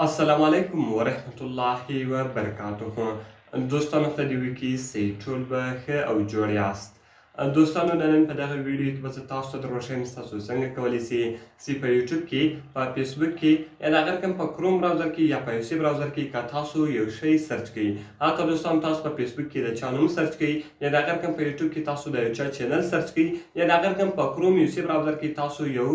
السلام علیکم ورحمت الله وبرکاته. دوستانو ته دې وي کې چې ټول به ښه او جوړ یاست. دوستانو د نن په دغه ویډیو کې به زه تاسو ته در وښیم چې تاسو څنګه کولی سئ چې په یوټیوب کې، په فیسبوک کې یا د هغه رقم په کروم براوزر کې یا په یوسي براوزر کې که تاسو یو شی سرچ کوئ، حتی دوستانو تاسو په فیسبوک کې د چا نوم سرچ کوئ یا د هغه رقم په یوټیوب کې تاسو د یو چا چینل سرچ کوئ یا د هغه رقم په کروم یوسي براوزر کې تاسو یو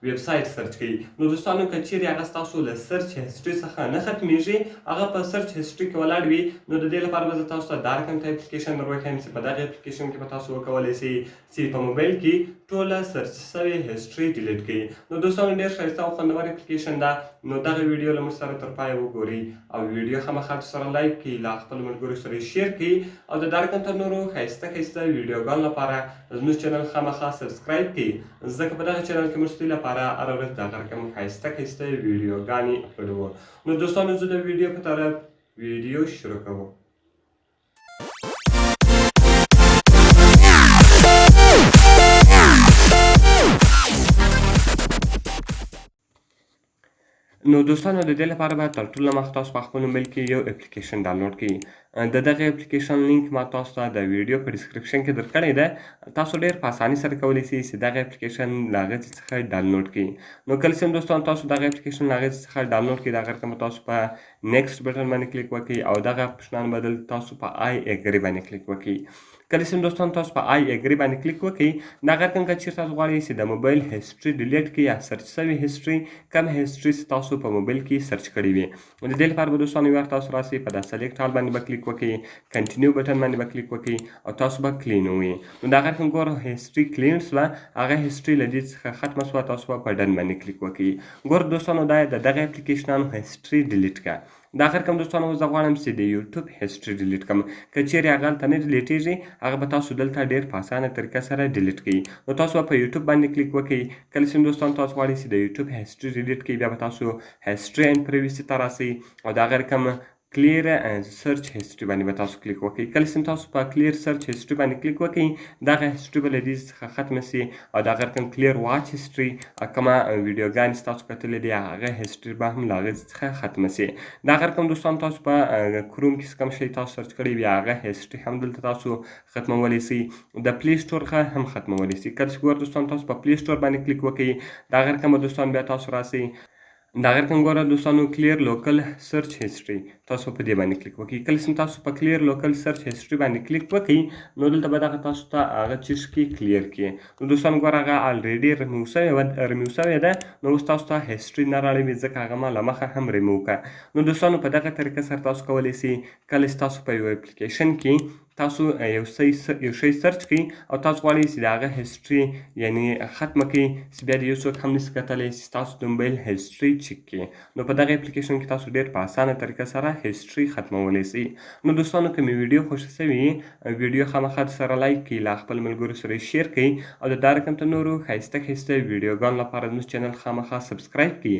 ویب سایټ سرچ کوئ، نو دوستانو که چیرې هغه ستاسو له سرچ هسټري څخه نه ختمیږي، هغه په سرچ هسټري کې ولاړ وي، نو د دې لپاره به زه تاسو ته دا رقم ته اپلیکیشن در وښیم چې په دغه اپلیکیشن کې به تاسو وکولی سئ چې په موبایل کې ټوله سرچ شوې هسټري ډیلیټ کړئ. نو دوستانو ډېر ښایسته او خوندور اپلیکیشن ده، نو دغه ویډیو له موږ سره تر پایه وګورئ او ویډیو خامخا سره لایک کړئ، له خپلو ملګرو سره یې شیر کړئ او د دا رقم تر نورو ښایسته ښایسته ویډیوګانو لپاره زموږ چینل خامخا سبسکرایب کړئ، ځکه په دغه چینل کې موږ ستاسو لپاره هره ورځ د هغه رقم ښایسته ښایسته ویډیوګانې اپلوډوو. نو دوستانو زه د ویډیو په طرف ویډیو شروع کوم. نو دوستانو د دې لپاره باید تر ټولو مخکې تاسو په خپل موبایل کې یو اپلیکیشن ډاونلوډ کړئ. د دغه اپلیکیشن لینک ما تاسو ته د ویډیو په ډسکرپشن کې درکړی ده. تاسو ډېر په اسانۍ سره کولی سئ چې دغه اپلیکیشن له هغه ځای څخه ډاونلوډ کړئ. نو کله چې دوستانو تاسو دغه اپلیکیشن له هغه ځای څخه ډاونلوډ کړئ، د هغه رقم تاسو په نیکسټ بټن باندې کلیک وکړئ او دغه اپشنان بدل تاسو په آی اګري باندې کلیک وکړئ. کله چې دوستانو تاسو په آی اګري باندې کلیک وکړئ، دغه رقم که چیرې تاسو غواړئ چې د موبایل هسټري ډیلیټ کړئ یا سرچ شوې هسټري، کوم هسټري چې تاسو په موبایل کې سرچ کړې وي، د دې لپاره به دوستانو یو وخت تاسو راسئ، په دا سلیکټ آل باندې به کلیک وکړئ، کنټینیو بټن باندې به کلیک وکړئ او تاسو به کلین ووایئ. نو د هغه رقم ګوره هسټري کلین شوه، هغه هسټري له دې څخه ختمه شوه، تاسو به په ډن باندې کلیک وکړئ. ګوره دوستانو دا د دغه اپلیکیشنانو هسټري ډیلیټ کړه. د هغه رقم دوستانو زه غواړم چې د یوټیوب هسټري ډیلیټ کړم. که چیرې هغه هلته نه ډیلیټېږي، هغه به تاسو دلته ډېر په اسانه طریقه سره ډیلیټ کړئ. نو تاسو به په یوټیوب باندې کلیک وکړئ. کله چې دوستانو تاسو غواړئ چې د یوټیوب هسټري ډیلیټ کړئ، بیا به تاسو هسټري اینډ پریویسي ته راسئ او د هغه رقم کلیر سرچ هسټري باندې به تاسو کلیک وکړئ. کله چې تاسو په کلیر سرچ هسټري باندې کلیک وکړئ، دغه هسټري به له دې څخه ختمه سي او د هغه رقم کلیر واچ هسټري کومه ویډیوګانې چې تاسو کتلې دي، هغه هسټري به هم له هغه څخه ختمه سي. د هغه رقم دوستانو تاسو په کروم کې کوم شی تاسو سرچ کړی وي، هغه هسټري هم دلته تاسو ختمولی سئ. د پلی سټور څخه هم ختمولی سئ. کله چې ګوره دوستانو تاسو په پلی سټور باندې کلیک وکړئ، د هغه رقم به دوستانو بیا تاسو راسئ، د هغه رقم ګوره دوستانو کلیر لوکل سرچ هسټري، تاسو په دې باندې کلیک وکړئ. کله چې تاسو په کلیر لوکل سرچ هسټري باندې کلیک وکړئ، نو دلته به دغه تاسو ته هغه چیز کې کلیر کړي. نو دوستانو ګوره هغه الریډي ریموو شوې ده، نو اوس تاسو ته هسټري نه راړوي، ځکه هغه ما له مخه هم ریموو کړه. نو دوستانو په دغه طریقه سره تاسو کولی سئ کله چې تاسو په یو اپلیکیشن کې تاسو یو شی سرچ کړئ او تاسو غواړئ چې د هغه هسټري یعنې ختمه کړئ، چې بیا دې یو څوک هم نشي کتلی چې تاسو د موبایل هسټري چیک کړئ. نو په دغه اپلیکیشن کې تاسو ډېر په اسانه طریقه سره هسټري ختمولی سئ. نو دوستانو که مې ویډیو خوښه شوې، ویډیو خامخا سره لایک کړئ، له خپل ملګرو سره یې شیر کړئ او د دا رقم ته نورو ښایسته ښایسته ویډیوګانو لپاره زموږ چینل خامخا سبسکرایب کړئ،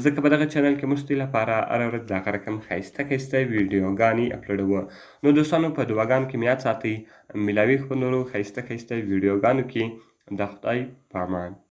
ځکه په دغه چینل کې موږ ستاسو لپاره هره ورځ د هغه رقم ښایسته ښایسته ویډیوګانې اپلوډوو. نو دوستانو په دعاګانو کې مې یاد ساتئ. میلاوي خپل نورو ښایسته ښایسته ویډیوګانو کې. د خدای په امان.